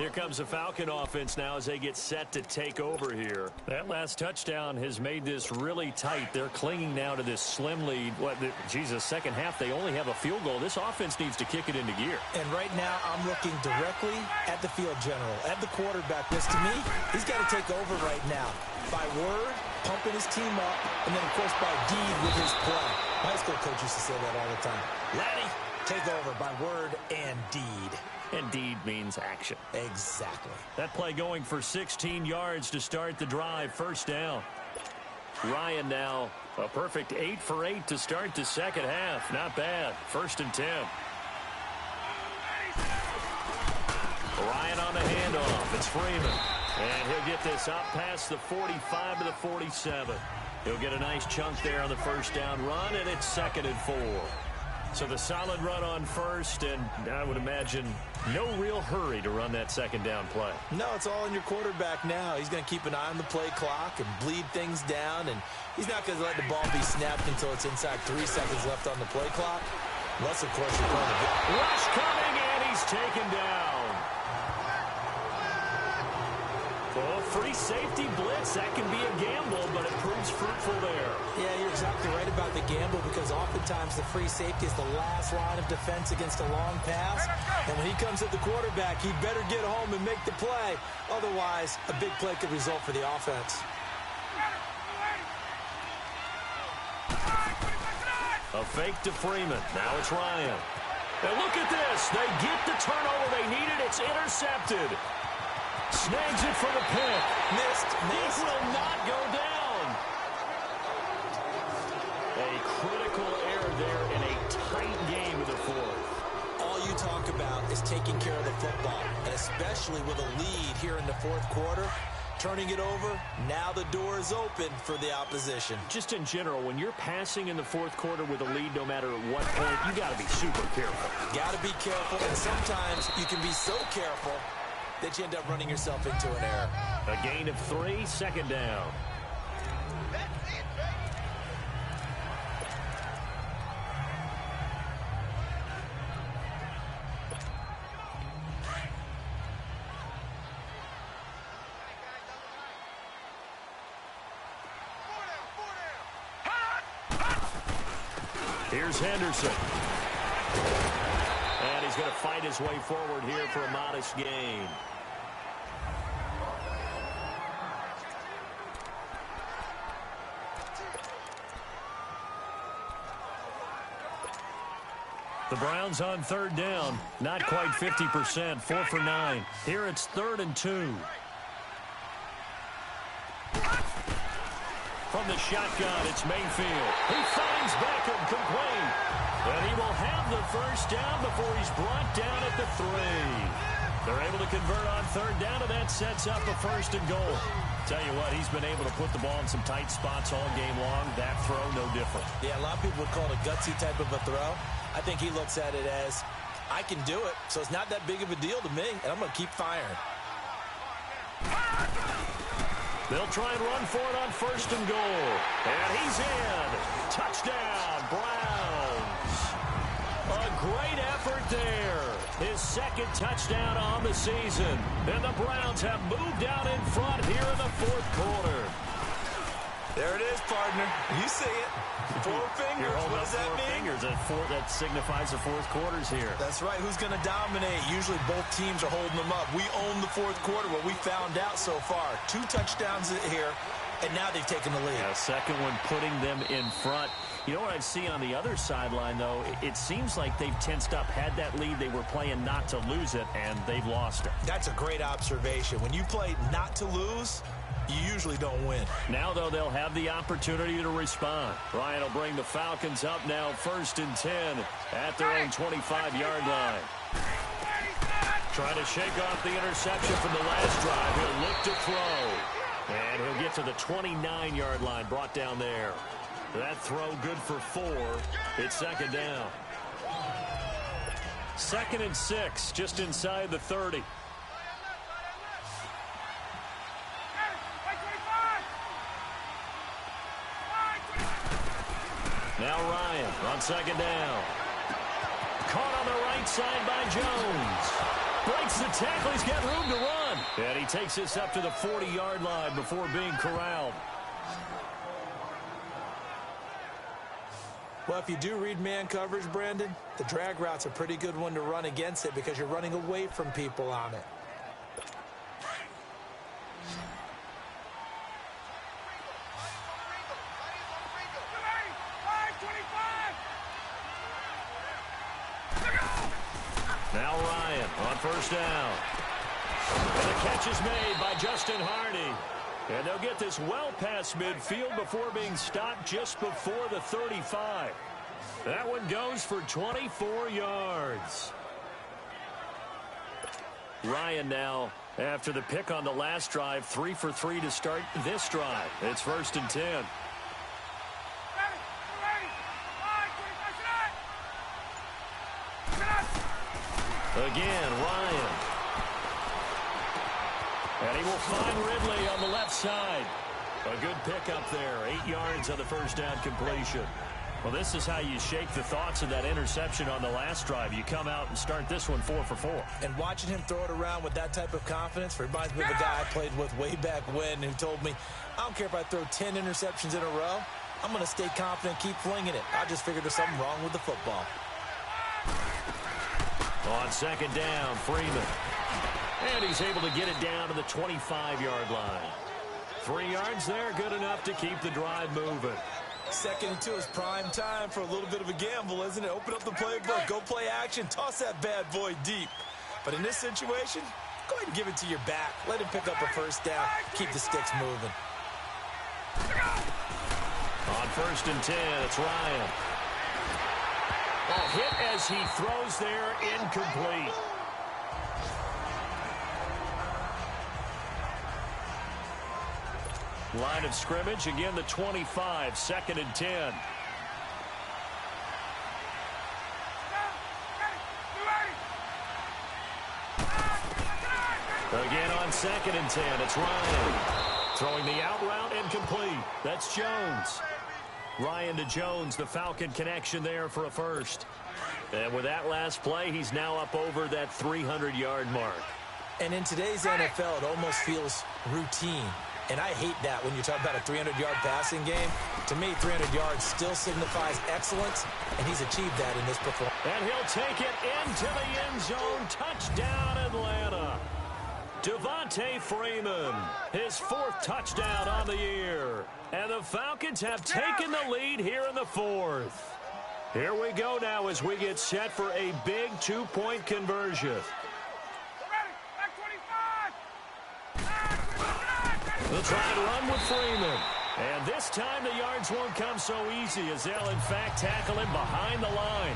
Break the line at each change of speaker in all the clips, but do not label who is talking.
Here comes the Falcon offense now as they get set to take over here. That last touchdown has made this really tight. They're clinging now to this slim lead. Second half, they only have a field goal. This offense needs to kick it into gear.
And right now, I'm looking directly at the field general, at the quarterback. Because to me, he's got to take over right now. By word, pumping his team up, and then, of course, by deed with his play. My high school coach used to say that all the time. Laddie, take over by word and deed.
And deed means action.
Exactly.
That play going for 16 yards to start the drive. First down. Ryan now a perfect 8 for 8 to start the second half. Not bad. 1st and 10. Ryan on the handoff. It's Freeman. And he'll get this up past the 45 to the 47. He'll get a nice chunk there on the first down run, and it's 2nd and 4. So the solid run on first, and I would imagine no real hurry to run that second down play.
No, it's all in your quarterback now. He's going to keep an eye on the play clock and bleed things down, and he's not going to let the ball be snapped until it's inside 3 seconds left on the play clock. Unless, of course, you're going to get...
Rush coming, and he's taken down. Well, free safety blitz, that can be a gamble, but it proves fruitful there.
Yeah, you're exactly right about the gamble because oftentimes the free safety is the last line of defense against a long pass. And when he comes at the quarterback, he better get home and make the play. Otherwise, a big play could result for the offense.
A fake to Freeman. Now it's Ryan. And look at this. They get the turnover they needed. It's intercepted. Snags it for the pick.
Missed.
This will not go down. A critical error there in a tight game in the fourth.
All you talk about is taking care of the football, and especially with a lead here in the fourth quarter, turning it over, now the door is open for the opposition.
Just in general, when you're passing in the fourth quarter with a lead, no matter at what point, you got to be super careful.
Got to be careful, and sometimes you can be so careful that you end up running yourself into an error.
A gain of 3, 2nd down. Here's Henderson. And he's going to fight his way forward here for a modest gain. The Browns on 3rd down. Not quite 50%. 4 for 9. Here it's 3rd and 2. From the shotgun, it's Mayfield. He finds Beckham complete. And he will have the first down before he's brought down at the 3. They're able to convert on 3rd down, and that sets up a 1st and goal. Tell you what, he's been able to put the ball in some tight spots all game long. That throw, no different.
Yeah, a lot of people would call it a gutsy type of a throw. I think he looks at it as, I can do it, so it's not that big of a deal to me, and I'm going to keep firing.
They'll try and run for it on 1st and goal. And he's in. Touchdown, Browns. A great effort there. His 2nd touchdown on the season. And the Browns have moved out in front here in the 4th quarter.
There it is, partner. You see it. 4 fingers. What does that mean?
Fingers. That signifies the 4th quarters here.
That's right. Who's going to dominate? Usually both teams are holding them up. We own the 4th quarter, what we found out so far. 2 touchdowns here, and now they've taken the lead.
A second one putting them in front. You know what I see on the other sideline, though? It seems like they've tensed up, had that lead. They were playing not to lose it, and they've lost it.
That's a great observation. When you play not to lose, you usually don't win.
Now, though, they'll have the opportunity to respond. Ryan will bring the Falcons up now 1st and 10 at their own 25-yard line. Trying to shake off the interception from the last drive. He'll look to throw. And he'll get to the 29-yard line, brought down there. That throw good for 4. It's 2nd down. 2nd and 6, just inside the 30. Now Ryan on 2nd down. Caught on the right side by Jones. Breaks the tackle. He's got room to run. And he takes this up to the 40-yard line before being corralled.
Well, if you do read man coverage, Brandon, the drag route's a pretty good one to run against it because you're running away from people on it.
Now Ryan on first down. And the catch is made by Justin Hardy. And they'll get this well past midfield before being stopped just before the 35. That one goes for 24 yards. Ryan now, after the pick on the last drive, 3 for 3 to start this drive. It's 1st and 10. Again, Ryan. And he will find Ridley on the left side. A good pickup there. 8 yards on the first down completion. Well, this is how you shake the thoughts of that interception on the last drive. You come out and start this one 4 for 4.
And watching him throw it around with that type of confidence reminds me of a guy I played with way back when who told me, I don't care if I throw 10 interceptions in a row. I'm going to stay confident, keep flinging it. I just figured there's something wrong with the football.
On 2nd down, Freeman. And he's able to get it down to the 25-yard line. 3 yards there, good enough to keep the drive moving.
2nd and 2 is prime time for a little bit of a gamble, isn't it? Open up the playbook, go play action, toss that bad boy deep. But in this situation, go ahead and give it to your back. Let him pick up a first down, keep the sticks moving.
On 1st and 10, it's Ryan. A hit as he throws there, incomplete. Line of scrimmage, again the 25, 2nd and 10. Again on 2nd and 10, it's Ryan. Throwing the out route incomplete. That's Jones. Ryan to Jones, the Falcon connection there for a first. And with that last play, he's now up over that 300-yard mark.
And in today's NFL, it almost feels routine. And I hate that when you talk about a 300-yard passing game. To me, 300 yards still signifies excellence, and he's achieved that in this performance.
And he'll take it into the end zone. Touchdown, Atlanta. Devontae Freeman, his 4th touchdown on the year. And the Falcons have taken the lead here in the 4th. Here we go now as we get set for a big 2-point conversion. They'll try and run with Freeman. And this time the yards won't come so easy as they'll, in fact, tackle him behind the line.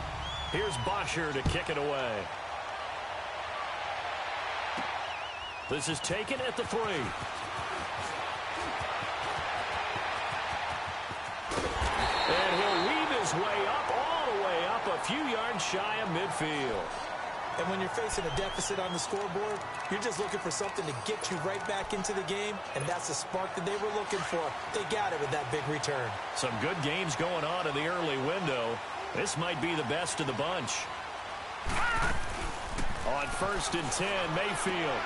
Here's Bosher to kick it away. This is taken at the 3. And he'll weave his way up, all the way up, a few yards shy of midfield.
And when you're facing a deficit on the scoreboard, you're just looking for something to get you right back into the game, and that's the spark that they were looking for. They got it with that big return.
Some good games going on in the early window. This might be the best of the bunch. On 1st and 10, Mayfield.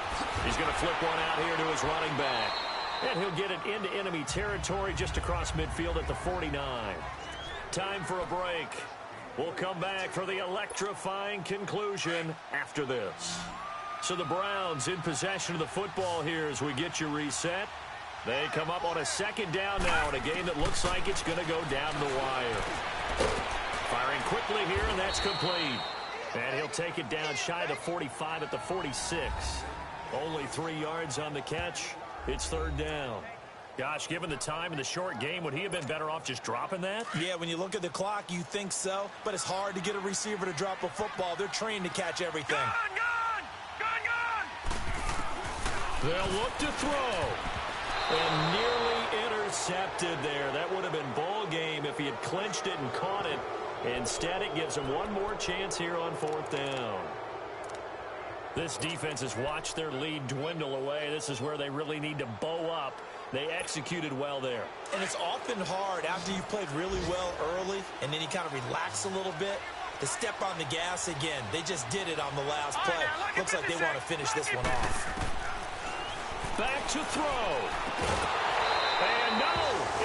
He's going to flip one out here to his running back. And he'll get it into enemy territory just across midfield at the 49. Time for a break. We'll come back for the electrifying conclusion after this. So the Browns in possession of the football here as we get you reset. They come up on a 2nd down now in a game that looks like it's going to go down to the wire. Firing quickly here, and that's complete. And he'll take it down shy of the 45 at the 46. Only 3 yards on the catch. It's 3rd down. Gosh, given the time in the short game, would he have been better off just dropping that?
Yeah, when you look at the clock, you think so. But it's hard to get a receiver to drop a football. They're trained to catch everything.
They'll look to throw. And nearly intercepted there. That would have been ball game if he had clinched it and caught it. Instead, it gives him one more chance here on 4th down. This defense has watched their lead dwindle away. This is where they really need to bow up. They executed well there.
And it's often hard after you've played really well early and then you kind of relax a little bit. to step on the gas again. They just did it on the last play. Looks like they want to finish this one off.
Back to throw. And no,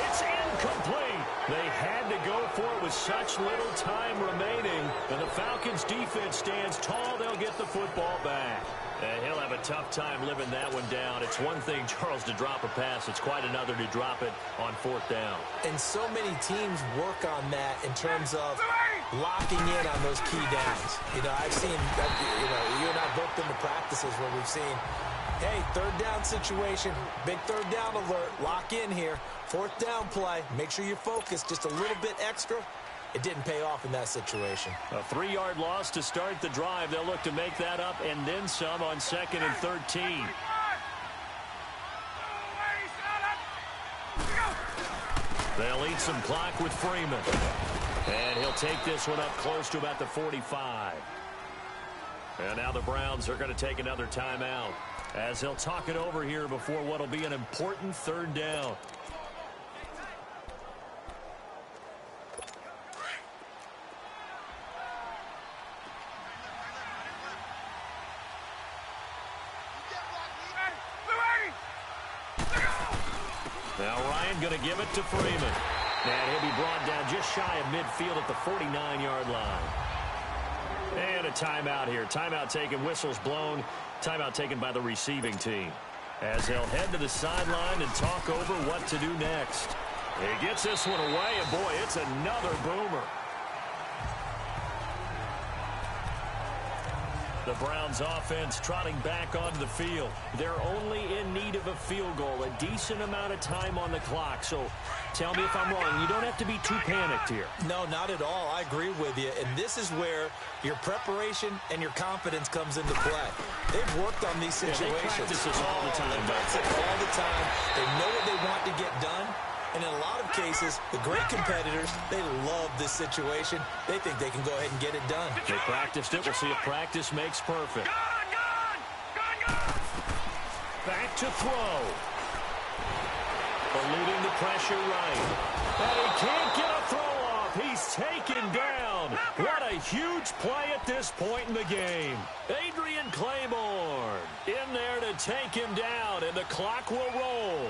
it's incomplete. They had to go for it with such little time remaining. And the Falcons' defense stands tall. They'll get the football back. And he'll have a tough time living that one down. It's one thing, Charles, to drop a pass. It's quite another to drop it on fourth down. And so many teams work on that in terms of locking in on those key downs. I've seen, you and I both been to practices where we've seen, hey, third down situation, big third down alert, lock in here, fourth down play, make sure you're focused just a little bit extra. It didn't pay off in that situation. A 3-yard loss to start the drive. They'll look to make that up and then some on 2nd and 13. They'll eat some clock with Freeman. And he'll take this one up close to about the 45. And now the Browns are going to take another timeout as they'll talk it over here before what will be an important third down. Now Ryan going to give it to Freeman. And he'll be brought down just shy of midfield at the 49-yard line. And a timeout here. Timeout taken, whistles blown. Timeout taken by the receiving team. As they'll head to the sideline and talk over what to do next. He gets this one away, and boy, it's another boomer. The Browns offense trotting back onto the field. They're only in need of a field goal, a decent amount of time on the clock. So tell me if I'm wrong. You don't have to be too panicked here. No, not at all. I agree with you. And this is where your preparation and your confidence comes into play. They've worked on these situations. Yeah, they practice this all the time. They practice all the time. They know what they want to get done. And in a lot of cases, the great competitors, they love this situation. They think they can go ahead and get it done. They practiced it. We'll see if practice makes perfect. Back to throw. Eluding the pressure right. And he can't get a throw off. He's taken down. What a huge play at this point in the game. Adrian Claiborne in there to take him down, and the clock will roll.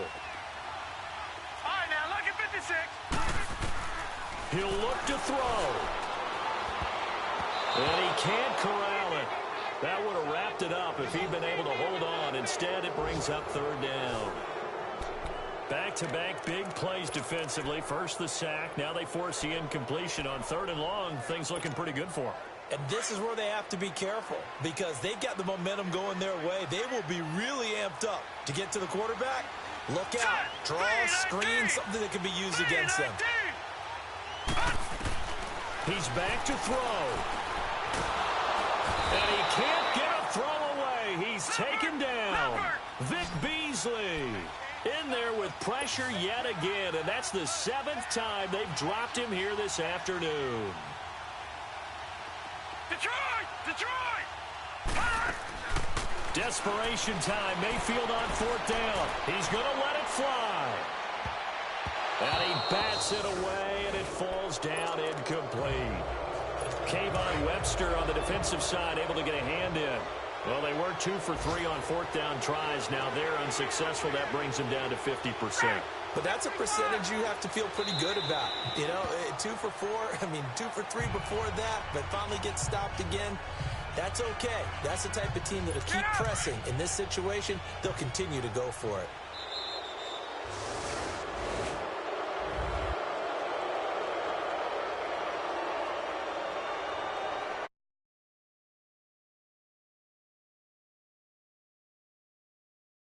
He'll look to throw. And he can't corral it. That would have wrapped it up if he'd been able to hold on. Instead, it brings up third down. Back-to-back big plays defensively. First the sack. Now they force the incompletion on 3rd and long. Things looking pretty good for them. And this is where they have to be careful because they've got the momentum going their way. They will be really amped up to get to the quarterback. Look out. Draw, screen, something that can be used against them. He's back to throw. And he can't get a throw away. He's taken down. Vic Beasley in there with pressure yet again. And that's the 7th time they've dropped him here this afternoon. Detroit! Desperation time. Mayfield on 4th down. He's going to let it fly. And he bats it away, and it falls down incomplete. Kayvon Webster on the defensive side able to get a hand in. Well, they were 2 for 3 on 4th down tries. Now they're unsuccessful. That brings them down to 50%. But that's a percentage you have to feel pretty good about. 2 for 4, 2 for 3 before that, but finally gets stopped again. That's okay. That's the type of team that'll keep pressing. In this situation, they'll continue to go for it.